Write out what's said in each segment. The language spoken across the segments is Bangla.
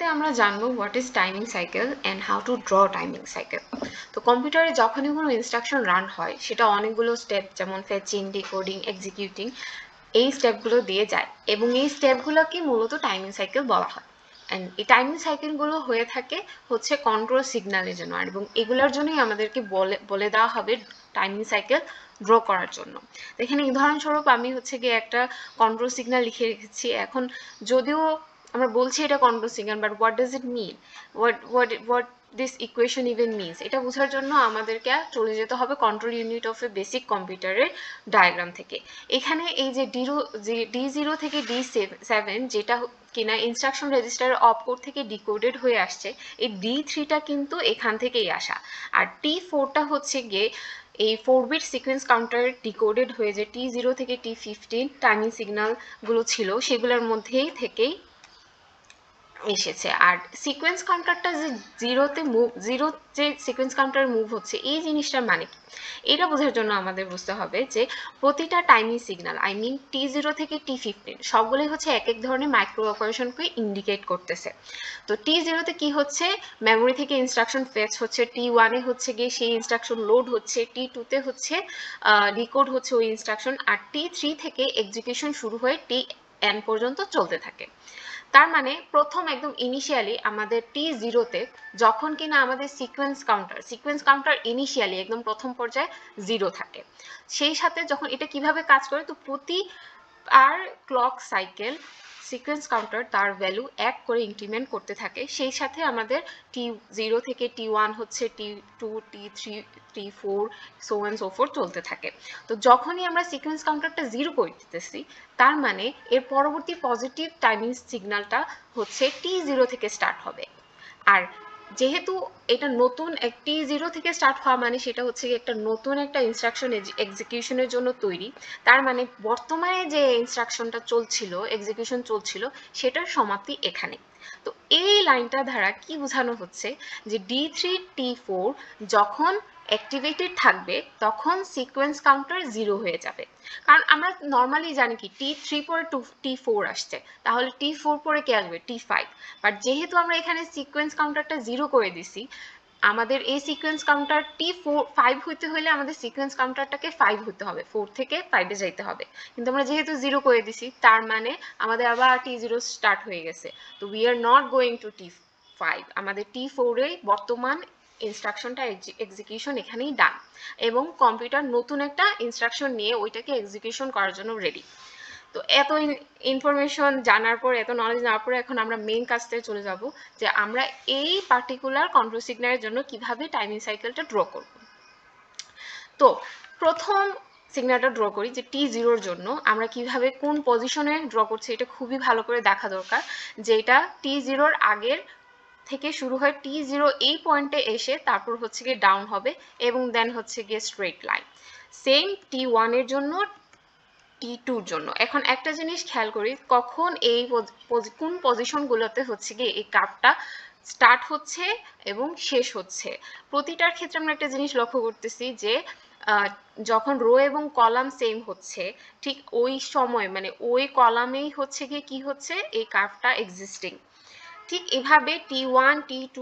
ভিডিওতে আমরা জানবো what is timing cycle and how to draw timing cycle. তো কম্পিউটারে যখনই কোনো ইনস্ট্রাকশন রান হয় সেটা অনেকগুলো স্টেপ যেমন ফেচিং, ডিকোডিং, এক্সিকিউটিং এই স্টেপগুলো দিয়ে যায় এবং এই স্টেপগুলোকে মূলত টাইমিং সাইকেল বলা হয়। অ্যান্ড এই টাইমিং সাইকেলগুলো হয়ে থাকে হচ্ছে কন্ট্রোল সিগন্যালের জন্য, আর এবং এগুলোর জন্যই আমাদেরকে বলে দেওয়া হবে টাইমিং সাইকেল ড্র করার জন্য। তো এখানে উদাহরণস্বরূপ আমি হচ্ছে গিয়ে একটা কন্ট্রোল সিগন্যাল লিখে রেখেছি। এখন যদিও আমরা বলছি এটা control signal, but what does it mean, what this equation even means, এটা বোঝার জন্য আমাদেরকে চলে যেতে হবে control unit of a basic কম্পিউটারের ডায়াগ্রাম থেকে। এখানে এই যে D0 থেকে D7 যেটা কিনা ইনস্ট্রাকশন রেজিস্টারের অপকোড থেকে ডিকোডেড হয়ে আসছে, এই D3টা কিন্তু এখান থেকেই আসা, আর T4টা হচ্ছে গিয়ে এই 4-বিট সিকোয়েন্স কাউন্টার ডিকোডেড হয়ে যে T0 থেকে T15 টাইমিং সিগন্যালগুলো ছিল সেগুলোর মধ্যেই থেকেই এসেছে। আর সিকোয়েন্স কাউন্টারটা যে জিরো যে সিকোয়েন্স কাউন্টার মুভ হচ্ছে এই জিনিসটার মানে কি, এটা বোঝার জন্য আমাদের বুঝতে হবে যে প্রতিটা টাইমিং সিগন্যাল T0 থেকে T15 সবগুলোই হচ্ছে এক এক ধরনের মাইক্রো অপারেশনকে ইন্ডিকেট করতেছে। তো T0 তে কি হচ্ছে, মেমোরি থেকে ইনস্ট্রাকশন ফেচ হচ্ছে, T1 এ হচ্ছে গিয়ে সেই ইনস্ট্রাকশন লোড হচ্ছে, T2 তে হচ্ছে ডিকোড হচ্ছে ওই ইনস্ট্রাকশন, আর T3 থেকে এক্সিকিউশন শুরু হয়ে Tn পর্যন্ত চলতে থাকে। তার মানে প্রথম একদম ইনিশিয়ালি আমাদের T0 তে যখন কিনা আমাদের সিকোয়েন্স কাউন্টার ইনিশিয়ালি একদম প্রথম পর্যায়ে 0 থাকে, সেই সাথে যখন এটা কিভাবে কাজ করে, তো প্রতি আর ক্লক সাইকেল সিকোয়েন্স কাউন্টার তার ভ্যালু 1 করে ইনক্রিমেন্ট করতে থাকে, সেই সাথে আমাদের T0 থেকে T1 হচ্ছে T2, T3, T4 so and so four চলতে থাকে। তো যখনই আমরা সিকোয়েন্স কাউন্টারটা 0 করে দিতেছি, তার মানে এর পরবর্তী পজিটিভ টাইমিং সিগন্যালটা হচ্ছে T0 থেকে স্টার্ট হবে। আর যেহেতু এটা নতুন T0 থেকে স্টার্ট হওয়া মানে সেটা হচ্ছে একটা নতুন একটা ইনস্ট্রাকশন এক্সিকিউশনের জন্য তৈরি, তার মানে বর্তমানে যে ইনস্ট্রাকশনটা চলছিল, এক্সিকিউশন চলছিল, সেটার সমাপ্তি এখানে। তো এই লাইনটা দ্বারা কি বোঝানো হচ্ছে যে D3 T4 যখন অ্যাক্টিভেটেড থাকবে তখন সিকোয়েন্স কাউন্টার 0 হয়ে যাবে। কারণ আমরা নর্মালি জানি কি T3 পরে T4 আসছে, তাহলে T4 পরে কে আসবে, T5। বাট যেহেতু আমরা এখানে সিকোয়েন্স কাউন্টারটা 0 করে দিছি, আমাদের এই সিকোয়েন্স কাউন্টার T5 হইতে হলে আমাদের সিকোয়েন্স কাউন্টারটাকে 5 হতে হবে, 4 থেকে 5-এ যাইতে হবে। কিন্তু আমরা যেহেতু 0 করে দিছি, তার মানে আমাদের আবার T0 স্টার্ট হয়ে গেছে। তো we are not going to T5, আমাদের T4-এ বর্তমান ইনস্ট্রাকশনটা এক্সিকিউশন এখানেই ডান, এবং কম্পিউটার নতুন একটা ইনস্ট্রাকশন নিয়ে ওইটাকে এক্সিকিউশন করার জন্য রেডি। তো এত ইনফরমেশন জানার পর, এত নলেজ নেওয়ার পরে এখন আমরা মেইন কাজতে চলে যাব যে আমরা এই পার্টিকুলার কন্ট্রোল সিগন্যালের জন্য কিভাবে টাইমিং সাইকেলটা ড্র করব। তো প্রথম সিগন্যালটা ড্র করি যে T0-র জন্য আমরা কিভাবে কোন পজিশনে ড্র করছি, এটা খুবই ভালো করে দেখা দরকার, যে এটা T0-র আগের থেকে শুরু হয়, T0 এই পয়েন্টে এসে তারপর হচ্ছে গিয়ে ডাউন হবে এবং দেন হচ্ছে গিয়ে স্ট্রেট লাইন। সেম T1 এর জন্য, T2-র জন্য। এখন একটা জিনিস খেয়াল করি, কখন এই কোন পজিশনগুলোতে হচ্ছে গিয়ে এই কার্ভটা স্টার্ট হচ্ছে এবং শেষ হচ্ছে। প্রতিটার ক্ষেত্রে আমরা একটা জিনিস লক্ষ্য করতেছি যে যখন রো এবং কলাম সেম হচ্ছে, ঠিক ওই সময় মানে ওই কলামেই হচ্ছে গিয়ে কি হচ্ছে, এই কার্ভটা এক্সিস্টিং। ঠিক এভাবে T1, T2,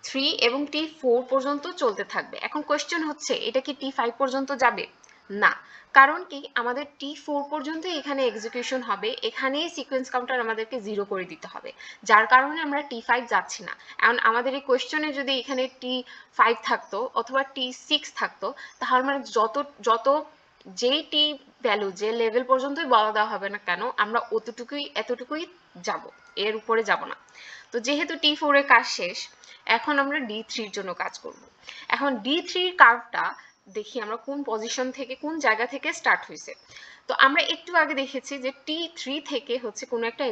3 এবং T4 পর্যন্ত চলতে থাকবে। এখন কোয়েশ্চেন হচ্ছে এটা কি T5 পর্যন্ত যাবে? না, কারণ কি আমাদের T4 পর্যন্ত এখানে এক্সিকিউশন হবে, এখানেই সিকোয়েন্স কাউন্টার আমাদেরকে 0 করে দিতে হবে, যার কারণে আমরা T5 যাচ্ছি না। এখন আমাদের এই কোয়েশ্চনে যদি এখানে T5 থাকতো অথবা T6 থাকতো, তাহলে মানে যত যেই টি ভ্যালু যে লেভেল পর্যন্তই বলা দেওয়া হবে না কেন, আমরা এতটুকুই যাব, এর উপরে যাব না। তো যেহেতু T4 এর কাজ শেষ, এখন আমরা D3-র জন্য কাজ করব। এখন D3-র কার্ভটা দেখি আমরা কোন পজিশন থেকে, কোন জায়গা থেকে স্টার্ট হয়েছে। তো আমরা একটু আগে দেখেছি যে T3 থেকে হচ্ছে কোনো একটা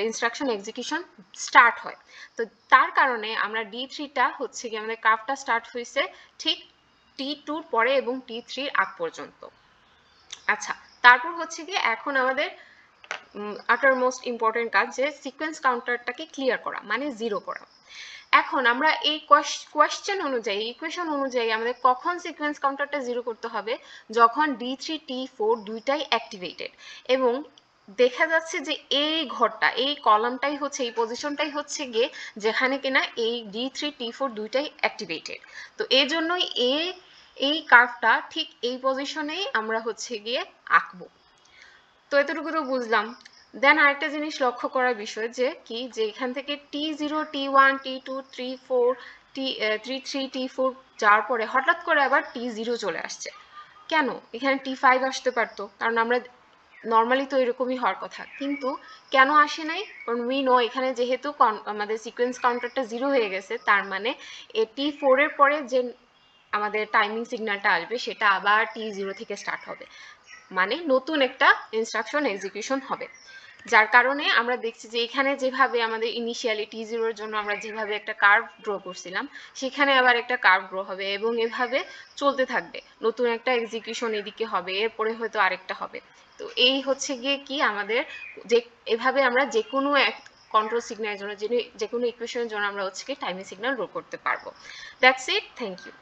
ইনস্ট্রাকশন এক্সিকিউশন স্টার্ট হয়। তো তার কারণে আমরা D3টা হচ্ছে কি আমাদের কার্ভটা স্টার্ট হয়েছে ঠিক T2-র পরে এবং T3-র আগ পর্যন্ত। আচ্ছা, তারপর হচ্ছে কি এখন আমাদের আটার মোস্ট ইম্পর্টেন্ট কাজ যে সিকোয়েন্স কাউন্টারটাকে ক্লিয়ার করা, মানে 0 করা। এখন আমরা এই কোয়েশ্চেন অনুযায়ী, ইকুয়েশন অনুযায়ী আমাদের কখন সিকোয়েন্স কাউন্টারটা 0 করতে হবে, যখন D3 T4 দুইটাই অ্যাক্টিভেটেড এবং দেখা যাচ্ছে যে এই ঘরটা, এই কলামটাই হচ্ছে, এই পজিশনটাই হচ্ছে গিয়ে যেখানে কিনা এই D3 T4 দুইটাই অ্যাক্টিভেটেড। তো এই জন্যই এই কার্ভটা ঠিক এই পজিশনেই আমরা হচ্ছে গিয়ে আঁকবো। তো এতটুকু তো বুঝলাম। দেন আরেকটা জিনিস লক্ষ্য করার বিষয় যে কি, যে এখান থেকে T0 T1 T2 T4 T3 T4 যাওয়ার পরে হঠাৎ করে আবার T0 চলে আসছে কেন? এখানে T5 আসতে পারতো, কারণ আমরা নর্মালি তো এরকমই হওয়ার কথা, কিন্তু কেন আসে নাই? কারণ উই নো এখানে যেহেতু আমাদের সিকোয়েন্স কাউন্টারটা 0 হয়ে গেছে, তার মানে T4 এর পরে যে আমাদের টাইমিং সিগন্যালটা আসবে সেটা আবার T0 থেকে স্টার্ট হবে, মানে নতুন একটা ইনস্ট্রাকশন এক্সিকিউশন হবে। যার কারণে আমরা দেখছি যে এখানে যেভাবে আমাদের ইনিশিয়ালি T0 এর জন্য আমরা যেভাবে একটা কার্ভ ড্র করছিলাম, সেখানে আবার একটা কার্ভ ড্র হবে এবং এভাবে চলতে থাকবে। নতুন একটা এক্সিকিউশন এদিকে হবে, এরপরে হয়তো আরেকটা হবে। তো এই হচ্ছে গিয়ে কি আমাদের যে এভাবে আমরা যে কোনো এক কন্ট্রোল সিগন্যালের জন্য, যে কোনো ইকুয়েশনের জন্য আমরা হচ্ছে কি টাইমিং সিগন্যাল ড্র করতে পারবো। That's it, thank you.